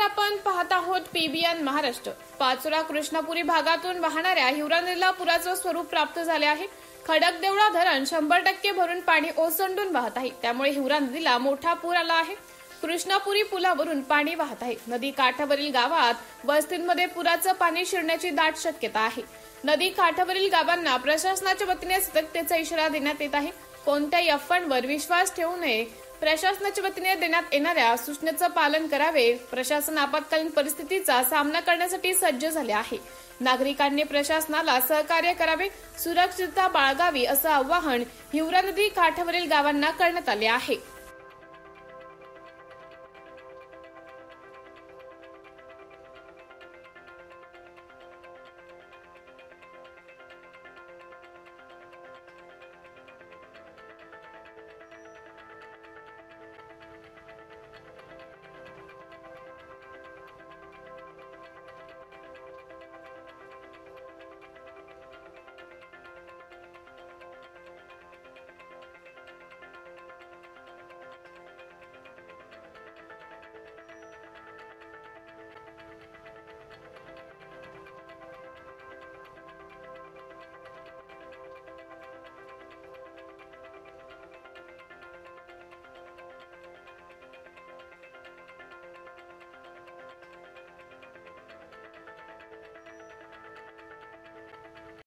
आपण पाहत आहोत पीबीएन महाराष्ट्र। पाचोरा कृष्णापुरी भागातून वाहणाऱ्या हिवरा नदीला पुराचं स्वरूप प्राप्त झाले आहे। खडकदेवळा धरण 100% भरून पाणी ओसंडून वाहत आहे, त्यामुळे हिवरा नदीला मोठा पूर आला आहे। कृष्णापुरी पुलावरून पाणी वाहत आहे। नदी काठावरील गावात वस्तींमध्ये पुराचं पाणी शिरण्याची दाट शक्यता आहे। नदी काठावरील गावांना प्रशासनाच्या वतीने सतर्कतेचा इशारा देण्यात येत आहे। कोणत्याही अफवांवर विश्वास ठेवू नये। प्रशासनाच्या वतीने देण्यात येणाऱ्या सूचनेचं पालन करावे। प्रशासन आपत्कालीन परिस्थितीचा सामना करण्यासाठी सज्ज झाले आहे। नागरिकांनी प्रशासनाला सहकार्य करावे, सुरक्षितता बाळगावी असं आवाहन हिवरा नदी काठावरील गावांना करण्यात आले आहे।